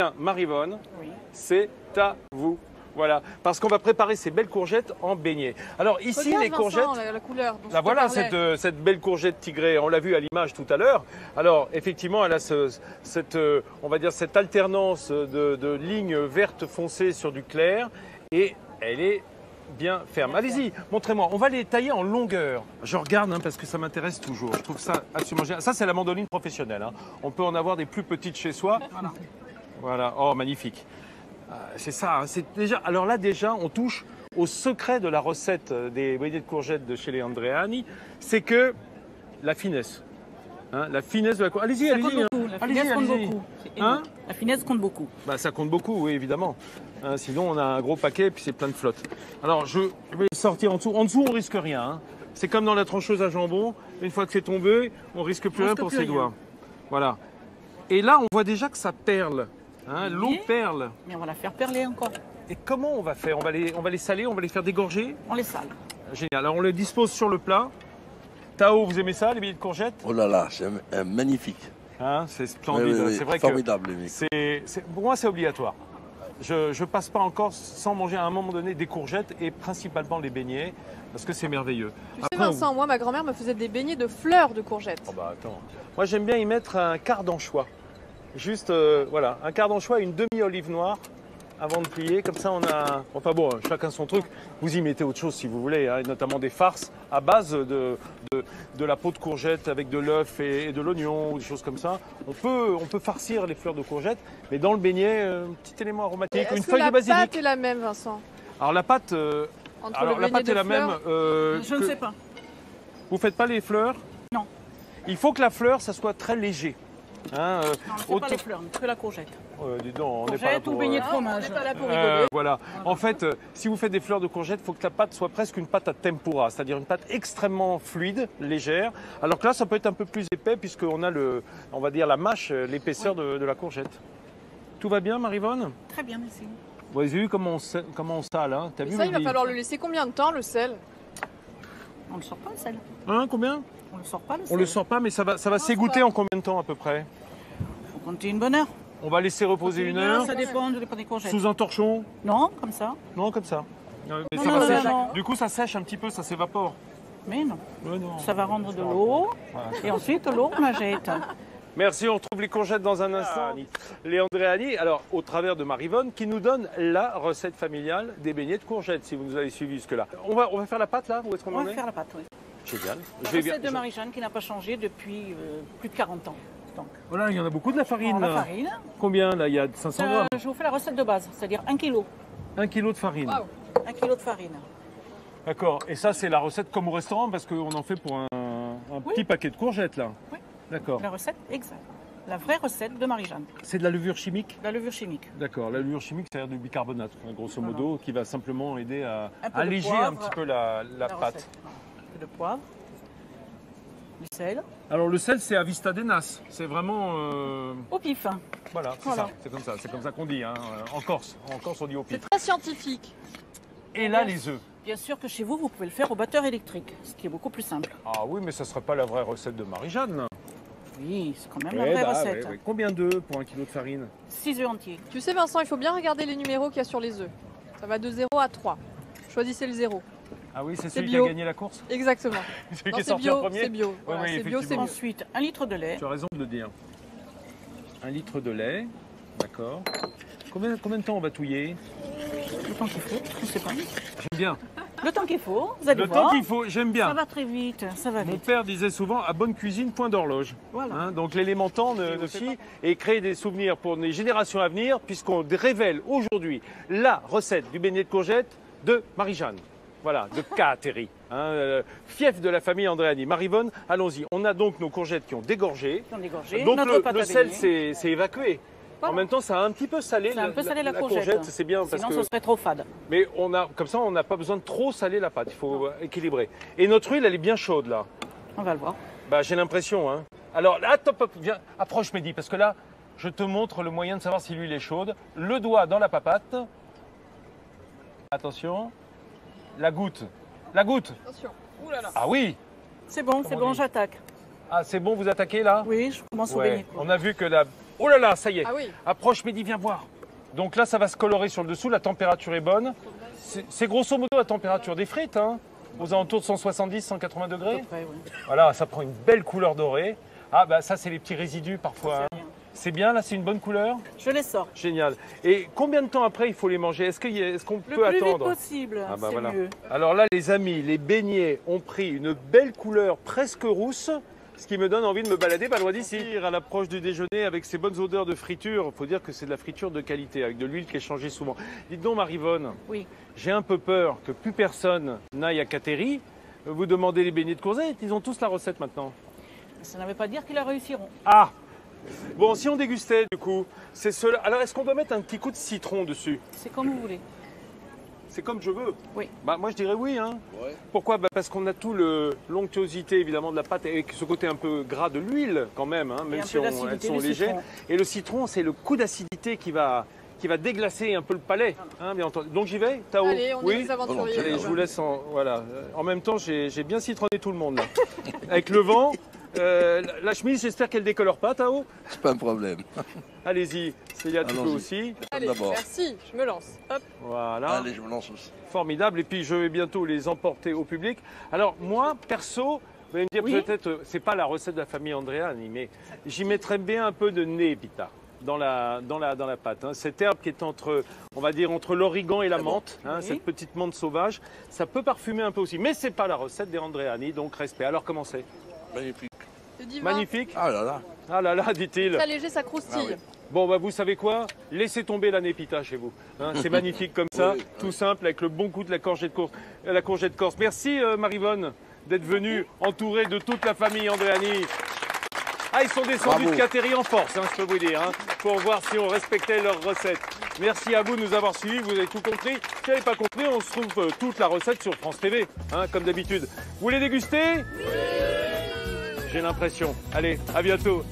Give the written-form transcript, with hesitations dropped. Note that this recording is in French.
Bien, Maryvonne, Oui. c'est à vous. Voilà, parce qu'on va préparer ces belles courgettes en beignet. Alors ici, Regarde, les Vincent, courgettes, la couleur dont je là te voilà parlais. cette belle courgette tigrée, on l'a vu à l'image tout à l'heure. Alors effectivement, elle a on va dire cette alternance de lignes vertes foncées sur du clair et elle est bien ferme. Allez-y, montrez-moi. On va les tailler en longueur. Je regarde parce que ça m'intéresse toujours. Je trouve ça absolument génial. Ça, c'est la mandoline professionnelle. On peut en avoir des plus petites chez soi. Voilà. Oh, magnifique. C'est ça. C'est déjà. Alors là, déjà, on touche au secret de la recette des beignets de courgettes de chez les Andreani. C'est que la finesse. La finesse de la courgette. Allez-y, allez-y. La finesse compte beaucoup. La finesse compte beaucoup. Bah, ça compte beaucoup, oui, évidemment. Sinon, on a un gros paquet et puis c'est plein de flotte. Alors, je vais sortir en dessous. En dessous, on risque rien. C'est comme dans la trancheuse à jambon. Une fois que c'est tombé, on risque plus rien pour ses doigts. Voilà. Et là, on voit déjà que ça perle. L'eau perle. Mais on va la faire perler encore. Et comment on va faire on va les saler, on va les faire dégorger. On les sale. Génial. Alors, on les dispose sur le plat. Tao, vous aimez ça, les beignets de courgettes? Oh là là, c'est magnifique. C'est splendide. Oui, c'est vrai formidable, les que pour moi, c'est obligatoire. Je passe pas encore sans manger à un moment donné des courgettes et principalement les beignets parce que c'est merveilleux. Tu sais, Vincent, moi, ma grand-mère me faisait des beignets de fleurs de courgettes. Oh bah attends. Moi, j'aime bien y mettre un quart d'anchois. Juste, voilà, un quart d'anchois et une demi-olive noire avant de plier. Comme ça, on a... Enfin bon, chacun son truc. Vous y mettez autre chose si vous voulez, notamment des farces à base de la peau de courgette avec de l'œuf et de l'oignon ou des choses comme ça. On peut farcir les fleurs de courgette, mais dans le beignet, un petit élément aromatique, une feuille de basilic. La pâte est la même, Vincent? Alors la pâte, la pâte est la même. Je ne sais pas. Vous faites pas les fleurs? Non. Il faut que la fleur, ça soit très léger. Non, on ne fait pas les fleurs, que la courgette. Dis donc, on n'est pas là Courgette pour... ou beignet de fromage. On n'est pas là pour rigoler. Voilà. En fait, si vous faites des fleurs de courgette, il faut que la pâte soit presque une pâte à tempura, c'est-à-dire une pâte extrêmement fluide, légère. Alors que là, ça peut être un peu plus épais puisqu'on a on va dire la mâche, l'épaisseur de la courgette. Tout va bien, Maryvonne? Très bien, merci. Vous avez vu comment on sale, T'as vu, ça, il va falloir le laisser combien de temps, le sel? On ne le sort pas, le sel. Combien? On ne le sort pas, le sel. On le sort pas, mais ça va s'égoutter en combien de temps à peu près? Il faut compter une bonne heure. On va laisser reposer une heure. Ça dépend des courgettes. Sous un torchon? Non, comme ça. Non, comme ça. Mais Non, ça non, va non, sécher. non. Du coup, ça sèche un petit peu, ça s'évapore. Mais non. Ouais, non. Ça va rendre de l'eau. Voilà. Et ensuite, l'eau, on la jette. Merci, on retrouve les courgettes dans un instant. Les Andreani, alors au travers de Maryvonne, qui nous donne la recette familiale des beignets de courgettes, si vous nous avez suivis jusque-là. On va faire la pâte là? Où est-ce qu'on On en va est? faire la pâte, oui. Génial. La recette de Marie-Jeanne qui n'a pas changé depuis plus de 40 ans. Donc, Voilà, il y en a beaucoup de la farine. la là. farine. Combien là? Il y a 500 grammes. Je vous fais la recette de base, c'est-à-dire 1 kg. 1 kilo de farine. Waouh. 1 kg de farine. D'accord. Et ça, c'est la recette comme au restaurant parce qu'on en fait pour un petit paquet de courgettes là. Oui. D'accord. La recette exacte. La vraie recette de Marie-Jeanne. C'est de la levure chimique? La levure chimique. D'accord. La levure chimique, c'est-à-dire du bicarbonate, grosso modo, qui va simplement aider à Un peu de alléger poivre, un petit peu la pâte. recette. Un peu de poivre. Du sel. Alors le sel, c'est à vista denas. C'est vraiment... Au pif. Voilà, c'est Voilà. ça. C'est comme ça qu'on dit. En Corse, on dit au C'est pif. très scientifique. Et là, les œufs. Bien sûr que chez vous, vous pouvez le faire au batteur électrique, ce qui est beaucoup plus simple. Ah oui, mais ça ne serait pas la vraie recette de Marie-Jeanne. Oui, c'est quand même la vraie recette. ouais. Combien d'œufs pour 1 kilo de farine? 6 œufs entiers. Tu sais, Vincent, il faut bien regarder les numéros qu'il y a sur les œufs. Ça va de 0 à 3. Choisissez le 0. Ah oui, c'est C'est celui qui bio. a gagné la course? Exactement. Celui Non, qui est c'est sorti en bio, premier? c'est bio. Voilà, oui, c'est bio, c'est effectivement. bio. Ensuite, 1 litre de lait. Tu as raison de le dire. 1 litre de lait, d'accord. Combien de temps on va touiller? Le temps qu'il faut, je ne sais pas. J'aime bien. Le temps qu'il faut, vous allez Le voir. temps qu'il faut, j'aime bien. Ça va très vite, ça va Mon vite. père disait souvent à bonne cuisine, point d'horloge. Voilà. Donc l'élément temps ne fie et créer des souvenirs pour les générations à venir, puisqu'on révèle aujourd'hui la recette du beignet de courgettes de Marie-Jeanne. Voilà, de Kaateri, fief de la famille Andreani. Maryvonne, allons-y. On a donc nos courgettes qui ont dégorgé. Qui ont dégorgé. Donc Notre pâte le à sel beignet. c'est évacué. En même temps, ça a un petit peu salé, C'est un peu salé la courgette. C'est bien parce Sinon, que. ce serait trop fade. Mais comme ça, on n'a pas besoin de trop saler la pâte. Il faut équilibrer. Et notre huile, elle est bien chaude là. On va le voir. Bah, j'ai l'impression. Alors là, top, viens, approche Mehdi, parce que là, je te montre le moyen de savoir si l'huile est chaude. Le doigt dans la papate. Attention. La goutte. La goutte. Attention. Ouh là là. Ah oui. C'est bon, on dit? j'attaque. Ah, c'est bon, vous attaquez là? Oui, je commence au Ouais. beignet. On a vu que la Oh là là, ça y est. Ah oui. Approche, Mehdi, viens voir. Donc là, ça va se colorer sur le dessous. La température est bonne. C'est grosso modo la température des frites, hein, aux alentours de 170, 180 degrés. Après, oui. Voilà, ça prend une belle couleur dorée. Ah bah ça, c'est les petits résidus parfois. Hein. C'est bien, là, c'est une bonne couleur. Je les sors. Génial. Et combien de temps après il faut les manger? Est-ce qu'on Le peut plus attendre? vite possible, Ah bah c'est voilà. mieux. Alors là, les amis, les beignets ont pris une belle couleur presque rousse, ce qui me donne envie de me balader pas loin d'ici. À l'approche du déjeuner, avec ces bonnes odeurs de friture, il faut dire que c'est de la friture de qualité, avec de l'huile qui est changée souvent. Dites donc, Maryvonne, Oui. j'ai un peu peur que plus personne n'aille à Cateri. Vous demandez les beignets de courgettes, ils ont tous la recette maintenant. Ça ne veut pas dire qu'ils la réussiront. Ah! Bon, si on dégustait, du coup, c'est cela. Alors, est-ce qu'on doit mettre un petit coup de citron dessus? C'est comme vous voulez. C'est comme je veux. Oui. Bah, moi, je dirais oui. Hein. Ouais. Pourquoi? Bah, parce qu'on a tout l'onctuosité, évidemment, de la pâte et ce côté un peu gras de l'huile, quand même, hein, même un si peu elles d'acidité sont du légères. citron. Et le citron, c'est le coup d'acidité qui va déglacer un peu le palais, hein, bien entendu. Donc, j'y vais, Tao? Allez, on est oui. des aventuriers. Allez, je vous laisse voilà. En même temps, j'ai bien citronné tout le monde, là. Avec le vent. La chemise, j'espère qu'elle décolore pas, Tao. C'est pas un problème. Allez-y, Célia, tu peux Allons-y. aussi. Allez, D'abord. merci, je me lance. Hop. Voilà. Allez, je me lance aussi. Formidable. Et puis, je vais bientôt les emporter au public. Alors, moi, perso, vous allez me dire Oui. peut-être, c'est pas la recette de la famille Andréani, mais j'y mettrais bien un peu de népita dans la pâte. Hein. Cette herbe qui est entre, on va dire, entre l'origan et la menthe, hein, Oui. cette petite menthe sauvage, ça peut parfumer un peu aussi. Mais c'est pas la recette des Andréani, donc respect. Alors, comment c'est? Magnifique. C'est divin. Magnifique. Ah là là. Ah là là, dit-il. Très léger, ça croustille. Ah oui. Bon, bah, vous savez quoi? Laissez tomber la népita chez vous. Hein, c'est magnifique comme ça, Oui, tout simple, avec le bon goût de la courgette corse. Merci Maryvonne d'être venue entourée de toute la famille Andréani. Ah, ils sont descendus Bravo. de Cateri en force, hein, je peux vous dire, hein, pour voir si on respectait leurs recettes. Merci à vous de nous avoir suivis, vous avez tout compris. Si vous n'avez pas compris, on se trouve toute la recette sur France TV, hein, comme d'habitude. Vous voulez déguster? Oui. J'ai l'impression. Allez, à bientôt.